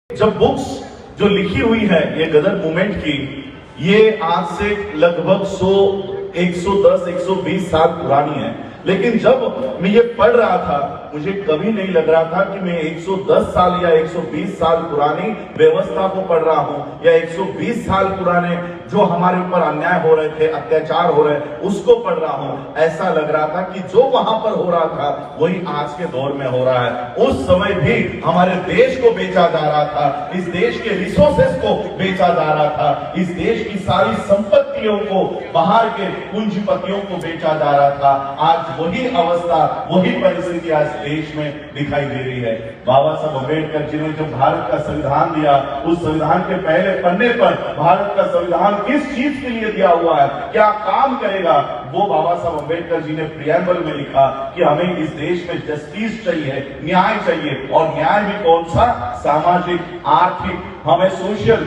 जब बुक्स जो लिखी हुई है ये गदर मूवमेंट की, ये आज से लगभग 100, 110, 120 साल पुरानी है। लेकिन जब मैं ये पढ़ रहा था मुझे कभी नहीं लग रहा था कि मैं 110 साल या 120 साल पुरानी व्यवस्था को पढ़ रहा हूं या 120 साल पुराने जो हमारे ऊपर अन्याय हो रहे थे, अत्याचार हो रहे उसको पढ़ रहा हूं। ऐसा लग रहा था कि जो वहां पर हो रहा था वही आज के दौर में हो रहा है। उस समय भी हमारे देश को बेचा जा रहा था, इस देश के रिसोर्सेस को बेचा जा रहा था, इस देश की सारी संपत्तियों को बाहर के पूंजीपतियों को बेचा जा रहा था। आज वही अवस्था, वही परिस्थिति आज देश में दिखाई दे रही है। बाबा साहब अम्बेडकर जी ने जो भारत का संविधान दिया, उस संविधान के पहले पन्ने पर भारत का संविधान किस चीज के लिए दिया हुआ है, क्या काम करेगा, वो बाबा साहब अम्बेडकर जी ने प्रियम्बल में लिखा कि हमें इस देश में जस्टिस चाहिए, न्याय चाहिए। और न्याय भी कौन सा? सामाजिक, आर्थिक, हमें सोशल,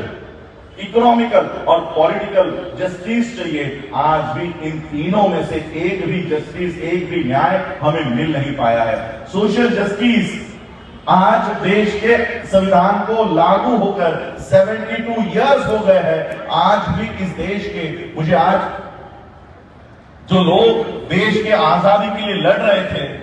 इकोनॉमिकल और पॉलिटिकल जस्टिस चाहिए। आज भी इन तीनों में से एक भी जस्टिस, एक भी न्याय हमें मिल नहीं पाया है। सोशल जस्टिस, आज देश के संविधान को लागू होकर 72 इयर्स हो गए हैं। आज भी इस देश के, मुझे आज जो लोग देश के आजादी के लिए लड़ रहे थे,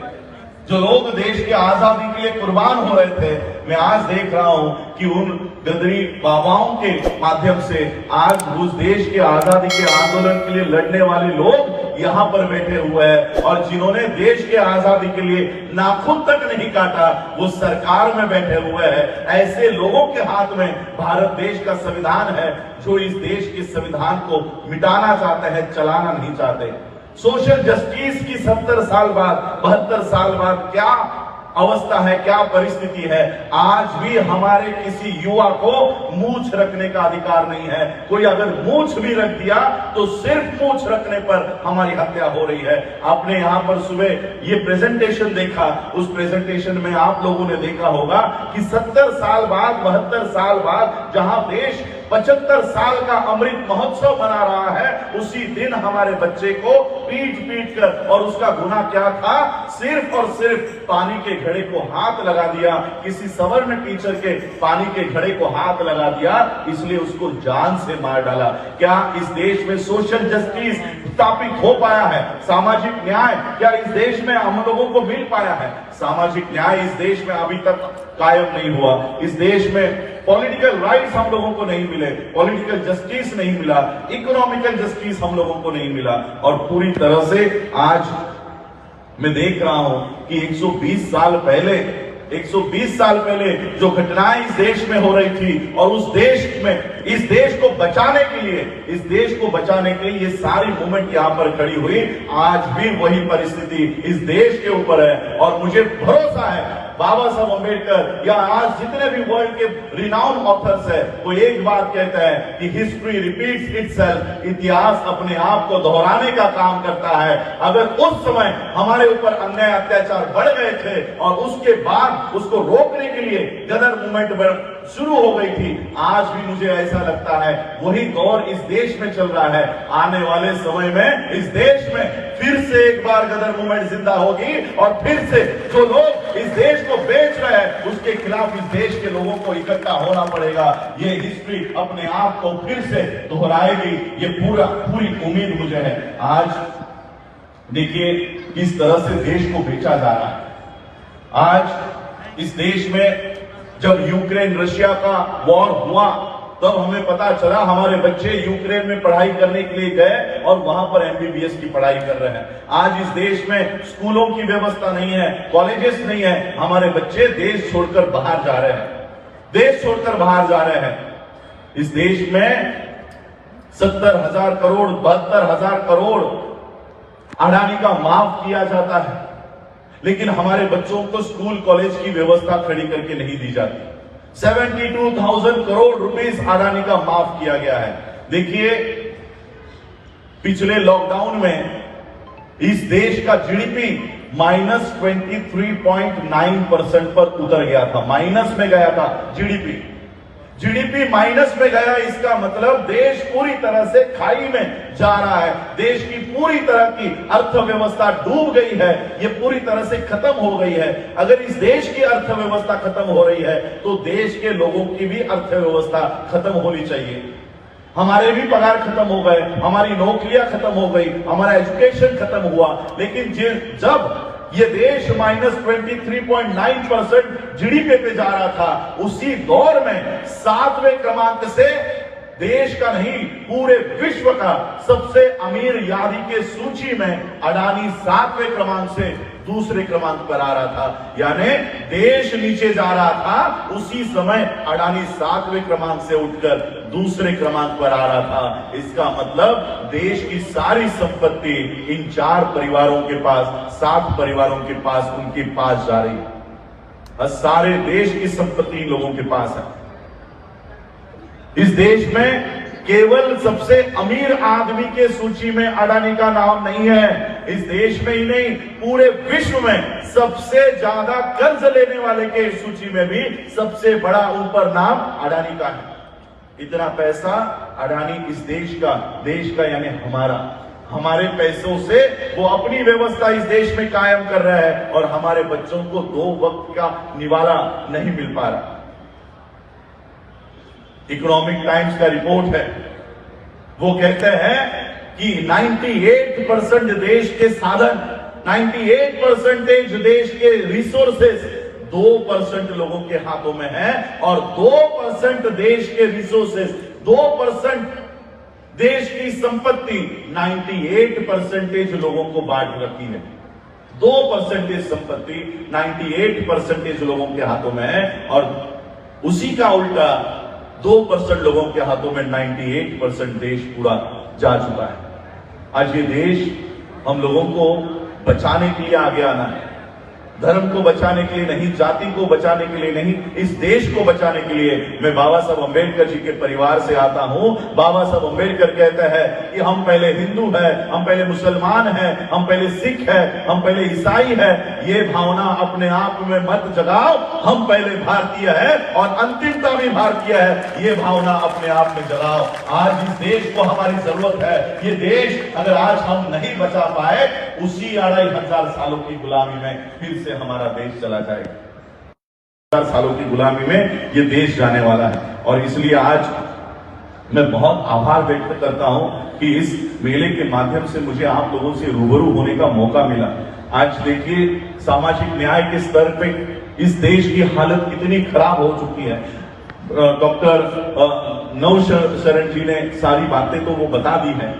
जो लोग देश के आजादी के लिए कुर्बान हो रहे थे, मैं आज देख रहा हूं कि उन गदरी बाबाओं के माध्यम से आज उस देश के आजादी के आंदोलन के लिए लड़ने वाले लोग यहां पर बैठे हुए हैं और जिन्होंने देश के आजादी के लिए नाखून तक नहीं काटा वो सरकार में बैठे हुए हैं। ऐसे लोगों के हाथ में भारत देश का संविधान है जो इस देश के संविधान को मिटाना चाहते हैं, चलाना नहीं चाहते। सोशल जस्टिस की 70 साल बाद, 72 साल बाद क्या अवस्था है, क्या परिस्थिति है। आज भी हमारे किसी युवा को मूंछ रखने का अधिकार नहीं है। कोई अगर मूंछ भी रख दिया तो सिर्फ मूंछ रखने पर हमारी हत्या हो रही है। आपने यहां पर सुबह ये प्रेजेंटेशन देखा, उस प्रेजेंटेशन में आप लोगों ने देखा होगा कि 70 साल बाद, 72 साल बाद जहां देश 75 साल का अमृत महोत्सव मना रहा है, उसी दिन हमारे बच्चे को पीट कर, और उसका गुनाह क्या था? सिर्फ और सिर्फ पानी के घड़े को हाथ लगा दिया। किसी सवर्ण टीचर के पानी के घड़े को हाथ लगा दिया, इसलिए उसको जान से मार डाला। क्या इस देश में सोशल जस्टिस स्थापित हो पाया है? सामाजिक न्याय क्या इस देश में हम लोगों को मिल पाया है? सामाजिक न्याय इस देश में अभी तक कायम नहीं हुआ। इस देश में पॉलिटिकल राइट्स हम लोगों को नहीं मिले, पॉलिटिकल जस्टिस नहीं मिला, इकोनॉमिकल जस्टिस हम लोगों को नहीं मिला। और पूरी तरह से आज मैं देख रहा हूं कि 120 साल पहले जो घटनाएं इस देश में हो रही थी और उस देश में, इस देश को बचाने के लिए ये सारी मूवमेंट यहां पर खड़ी हुई। आज भी वही परिस्थिति इस देश के ऊपर है और मुझे भरोसा है बाबा साहब अम्बेडकर या आज जितने भी वर्ल्ड के रिनाउंड ऑथर्स है, वो एक बात कहते हैं कि हिस्ट्री रिपीट्स इटसेल्फ, इतिहास अपने आप को दोहराने का काम करता है। अगर उस समय हमारे ऊपर अन्याय अत्याचार बढ़ गए थे और उसके बाद उसको रोकने के लिए गदर मूवमेंट शुरू हो गई थी, आज भी मुझे ऐसा लगता है वही दौर इस देश में चल रहा है। आने वाले समय में इस देश में फिर से एक बार गदर मूवमेंट जिंदा होगी और फिर से जो लोग इस देश को बेच रहे हैं उसके खिलाफ इस देश के लोगों को इकट्ठा होना पड़ेगा। ये हिस्ट्री अपने आप को फिर से दोहराएगी, ये पूरी उम्मीद मुझे है। आज देखिए किस तरह से देश को बेचा जा रहा है। आज इस देश में जब यूक्रेन रशिया का वॉर हुआ तब हमें पता चला हमारे बच्चे यूक्रेन में पढ़ाई करने के लिए गए और वहां पर एमबीबीएस की पढ़ाई कर रहे हैं। आज इस देश में स्कूलों की व्यवस्था नहीं है, कॉलेजेस नहीं है, हमारे बच्चे देश छोड़कर बाहर जा रहे हैं। इस देश में 70,000 करोड़, 72,000 करोड़ अडानी का माफ किया जाता है, लेकिन हमारे बच्चों को स्कूल कॉलेज की व्यवस्था खड़ी करके नहीं दी जाती। 72,000 करोड़ रुपीस अडानी का माफ किया गया है। देखिए पिछले लॉकडाउन में इस देश का जीडीपी -23.9% पर उतर गया था, माइनस में गया था जीडीपी। जीडीपी माइनस में गया, इसका मतलब देश पूरी तरह से खाई में जा रहा है, देश की पूरी तरह की अर्थव्यवस्था डूब गई है, ये पूरी तरह से खत्म हो गई है। अगर इस देश की अर्थव्यवस्था खत्म हो रही है तो देश के लोगों की भी अर्थव्यवस्था खत्म होनी चाहिए। हमारे भी पगार खत्म हो गए, हमारी नौकरियां खत्म हो गई, हमारा एजुकेशन खत्म हुआ, लेकिन जब ये देश -23.9% जीडीपी पे जा रहा था, उसी दौर में 7वें क्रमांक से देश का नहीं पूरे विश्व का सबसे अमीर यादी के सूची में अडानी 7वें क्रमांक से दूसरे क्रमांक पर आ रहा था। यानी देश नीचे जा रहा था, उसी समय अडानी 7वें क्रमांक से उठकर दूसरे क्रमांक पर आ रहा था। इसका मतलब देश की सारी संपत्ति इन 4 परिवारों के पास, 7 परिवारों के पास, उनके पास जा रही है। और सारे देश की संपत्ति इन लोगों के पास है। इस देश में केवल सबसे अमीर आदमी के सूची में अडानी का नाम नहीं है, इस देश में ही नहीं पूरे विश्व में सबसे ज्यादा कर्ज लेने वाले के सूची में भी सबसे बड़ा ऊपर नाम अडानी का है। इतना पैसा अडानी इस देश का यानी हमारे पैसों से वो अपनी व्यवस्था इस देश में कायम कर रहा है और हमारे बच्चों को 2 वक्त का निवाला नहीं मिल पा रहा। इकोनॉमिक टाइम्स का रिपोर्ट है, वो कहते हैं कि 98% देश के साधन, 98% देश के रिसोर्सेस 2% लोगों के हाथों में है और 2% देश के रिसोर्सेस, 2% देश की संपत्ति 98% लोगों को बांट रखी है। 2% संपत्ति 98% लोगों के हाथों में है और उसी का उल्टा 2% लोगों के हाथों में 98% देश पूरा जा चुका है। आज ये देश हम लोगों को बचाने के लिए आगे आना है, धर्म को बचाने के लिए नहीं, जाति को बचाने के लिए नहीं, इस देश को बचाने के लिए। मैं बाबा साहब अंबेडकर जी के परिवार से आता हूं। बाबा साहब अंबेडकर कहते हैं कि हम पहले हिंदू हैं, हम पहले मुसलमान हैं, हम पहले सिख हैं, हम पहले ईसाई हैं। ये भावना अपने आप में मत जगाओ, हम पहले भारतीय है और अंतिमता भी भारतीय है, ये भावना अपने आप में जगाओ। आज इस देश को हमारी जरूरत है। ये देश अगर आज हम नहीं बचा पाए, उसी 2500 सालों की गुलामी में फिर से हमारा देश चला जाएगा। 1000 सालों की गुलामी में ये देश जाने वाला है और इसलिए आज मैं बहुत आभार व्यक्त करता हूं कि इस मेले के माध्यम से मुझे आप लोगों से रूबरू होने का मौका मिला। आज देखिए सामाजिक न्याय के स्तर पे इस देश की हालत कितनी खराब हो चुकी है। डॉक्टर नौशरण जी ने सारी बातें तो वो बता दी है।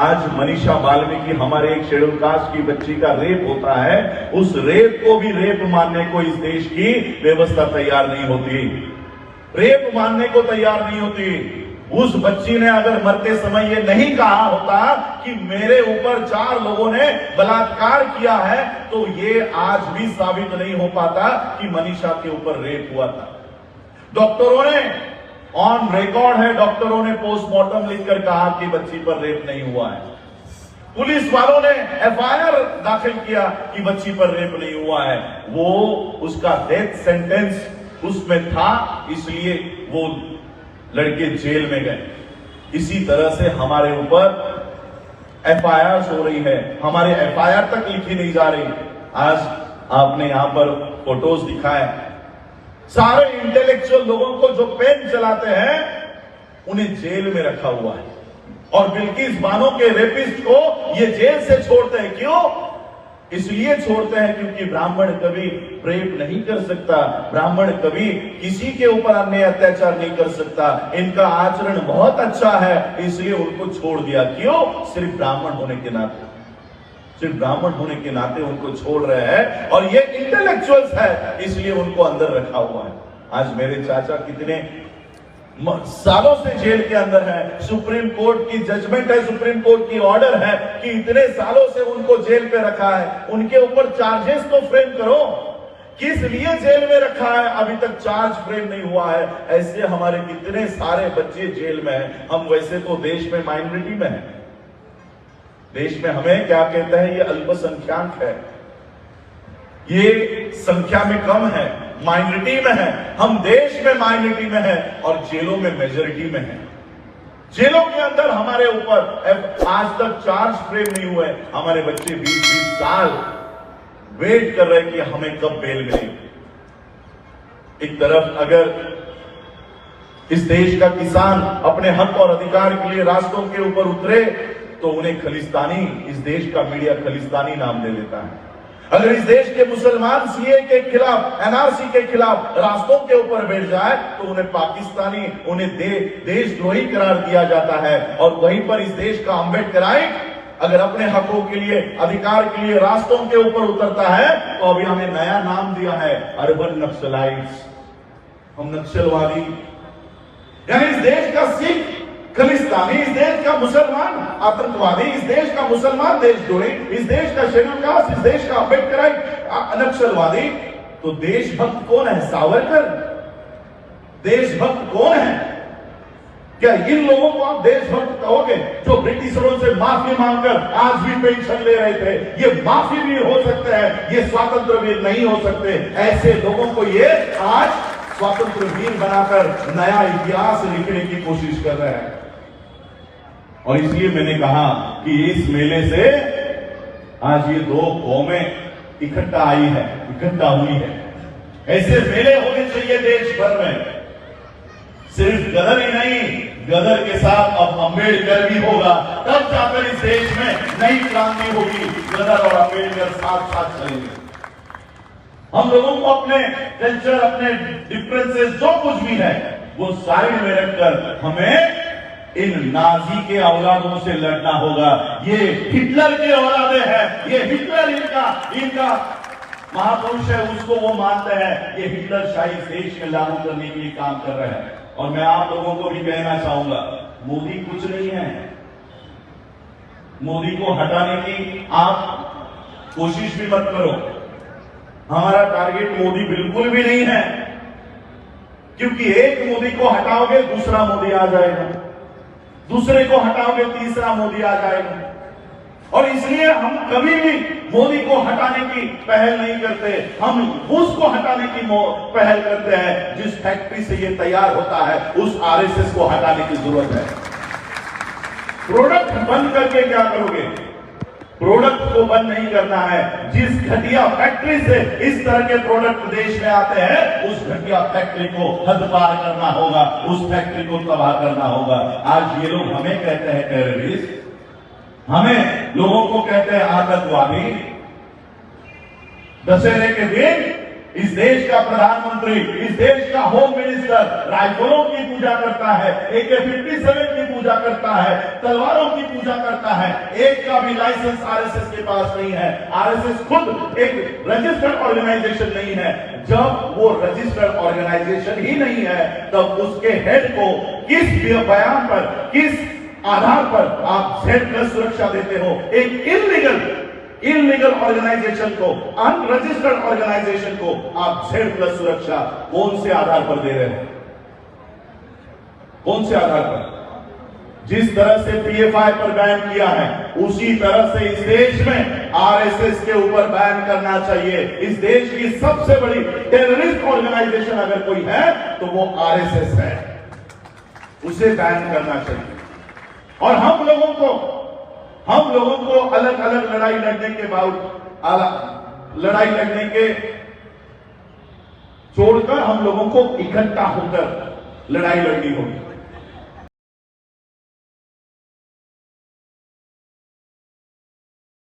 आज मनीषा बाल्मीकि हमारे एक शेड्यूल कास्ट की बच्ची का रेप होता है, उस रेप को भी रेप मानने को इस देश की व्यवस्था तैयार नहीं होती, रेप मानने को तैयार नहीं होती। उस बच्ची ने अगर मरते समय ये नहीं कहा होता कि मेरे ऊपर 4 लोगों ने बलात्कार किया है, तो ये आज भी साबित नहीं हो पाता कि मनीषा के ऊपर रेप हुआ था। डॉक्टरों ने ऑन रिकॉर्ड है, डॉक्टरों ने पोस्टमार्टम लिखकर कहा कि बच्ची पर रेप नहीं हुआ है। पुलिस वालों ने एफआईआर दाखिल किया कि बच्ची पर रेप नहीं हुआ है। वो उसका डेथ सेंटेंस उसमें था, इसलिए वो लड़के जेल में गए। इसी तरह से हमारे ऊपर एफआईआर हो रही है, हमारे एफआईआर तक लिखी नहीं जा रही। आज आपने यहां पर फोटोज दिखाए, सारे इंटेलेक्चुअल लोगों को जो पेन चलाते हैं उन्हें जेल में रखा हुआ है और बिल्किस बानो के रेपिस्ट को ये जेल से छोड़ते हैं। क्यों? इसलिए छोड़ते हैं क्योंकि ब्राह्मण कभी रेप नहीं कर सकता, ब्राह्मण कभी किसी के ऊपर अन्याय अत्याचार नहीं कर सकता, इनका आचरण बहुत अच्छा है, इसलिए उनको छोड़ दिया। क्यों? सिर्फ ब्राह्मण होने के नाते, सिर्फ ब्राह्मण होने के नाते उनको छोड़ रहे हैं और ये इंटेलेक्चुअल्स है, इसलिए उनको अंदर रखा हुआ है। आज मेरे चाचा कितने सालों से जेल के अंदर है, सुप्रीम कोर्ट की जजमेंट है, सुप्रीम कोर्ट की ऑर्डर है कि इतने सालों से उनको जेल पे रखा है, उनके ऊपर चार्जेस तो फ्रेम करो। किस लिए जेल में रखा है, अभी तक चार्ज फ्रेम नहीं हुआ है। ऐसे हमारे कितने सारे बच्चे जेल में हैं। हम वैसे तो देश में माइनॉरिटी में हैं, देश में हमें क्या कहते हैं, ये अल्पसंख्यक है, ये संख्या में कम है, माइनॉरिटी में है, हम देश में माइनॉरिटी में है और जेलों में मेजॉरिटी में है। जेलों के अंदर हमारे ऊपर आज तक चार्ज फ्रेम नहीं हुए, हमारे बच्चे 20-20 साल वेट कर रहे हैं कि हमें कब बेल मिलेगी। एक तरफ अगर इस देश का किसान अपने हक और अधिकार के लिए रास्तों के ऊपर उतरे तो उन्हें खलिस्तानी, इस देश का मीडिया खलिस्तानी नाम दे देता है। अगर इस देश के मुसलमान सीए के खिलाफ, एनआरसी के खिलाफ रास्तों के ऊपर बैठ जाए तो उन्हें पाकिस्तानी, उन्हें देशद्रोही करार दिया जाता है। और वहीं पर इस देश का अम्बेडकराइट अगर अपने हकों के लिए, अधिकार के लिए रास्तों के ऊपर उतरता है तो अभी हमें नया नाम दिया है, अर्बन नक्सलाइट्स। हम नक्सलवादी, यानी इस देश का सिख खलिस्तानी, इस देश का मुसलमान आतंकवादी, इस देश का मुसलमान देशद्रोही, इस देश का शेड्यूल कास्ट, इस देश का अम्बेडकराइट नक्सलवादी। तो देशभक्त कौन है? सावरकर। देशभक्त कौन है? क्या इन लोगों को आप देशभक्त कहोगे जो ब्रिटिशरों से माफी मांगकर आज भी पेंशन ले रहे थे? ये माफी भी हो सकते हैं, ये स्वतंत्र वीर नहीं हो सकते। ऐसे लोगों को ये आज स्वतंत्र वीर बनाकर नया इतिहास लिखने की कोशिश कर रहे हैं। और इसलिए मैंने कहा कि इस मेले से आज ये दो कौमें इकट्ठा आई है, इकट्ठा हुई है। ऐसे मेले होने चाहिए देश भर में। सिर्फ गदर ही नहीं, गदर के साथ अब अम्बेडकर भी होगा, तब जाकर इस देश में नई क्रांति होगी। गदर और अम्बेडकर साथ साथ चलेंगे। हम लोगों को अपने कल्चर, अपने डिफरेंसेस जो कुछ भी है वो साइड में रखकर हमें इन नाजी के औलादों से लड़ना होगा। ये हिटलर के औलादे हैं, ये हिटलर इनका महापुरुष है, उसको वो मानते हैं। ये हिटलर शाही देश में लागू करने के लिए काम कर रहे हैं। और मैं आप लोगों को भी कहना चाहूंगा, मोदी कुछ नहीं है। मोदी को हटाने की आप कोशिश भी मत करो। हमारा टारगेट मोदी बिल्कुल भी नहीं है, क्योंकि एक मोदी को हटाओगे दूसरा मोदी आ जाएगा, दूसरे को हटाओगे तीसरा मोदी आ जाएगा। और इसलिए हम कभी भी मोदी को हटाने की पहल नहीं करते, हम उसको हटाने की पहल करते हैं जिस फैक्ट्री से ये तैयार होता है, उस आरएसएस को हटाने की जरूरत है। प्रोडक्ट बंद करके क्या करोगे? प्रोडक्ट को बंद नहीं करना है। जिस घटिया फैक्ट्री से इस तरह के प्रोडक्ट देश में आते हैं, उस घटिया फैक्ट्री को हद पार करना होगा, उस फैक्ट्री को तबाह करना होगा। आज ये लोग हमें कहते हैं टेररिस्ट, हमें लोगों को कहते हैं आतंकवादी। दशहरे के दिन इस देश का प्रधानमंत्री, इस देश का होम मिनिस्टर राइफलों की पूजा करता है, AK-57 की पूजा करता है, तलवारों की पूजा करता है। एक का भी लाइसेंस आरएसएस के पास नहीं है। आरएसएस खुद एक रजिस्टर्ड ऑर्गेनाइजेशन नहीं है। जब वो रजिस्टर्ड ऑर्गेनाइजेशन ही नहीं है, तब उसके हेड को किस बयान पर, किस आधार पर आप Z+ सुरक्षा देते हो? एक इलीगल ऑर्गेनाइजेशन को, अनरजिस्टर्ड ऑर्गेनाइजेशन को आप Z+ सुरक्षा कौन से आधार पर दे रहे हैं? कौन से आधार पर? जिस तरह से PFI पर बैन किया है, उसी तरह से इस देश में आरएसएस के ऊपर बैन करना चाहिए। इस देश की सबसे बड़ी टेररिस्ट ऑर्गेनाइजेशन अगर कोई है तो वो आरएसएस है, उसे बैन करना चाहिए। और हम लोगों को अलग अलग लड़ाई लड़ने के बावजूद, लड़ाई लड़ने के छोड़कर हम लोगों को इकट्ठा होकर लड़ाई लड़नी होगी।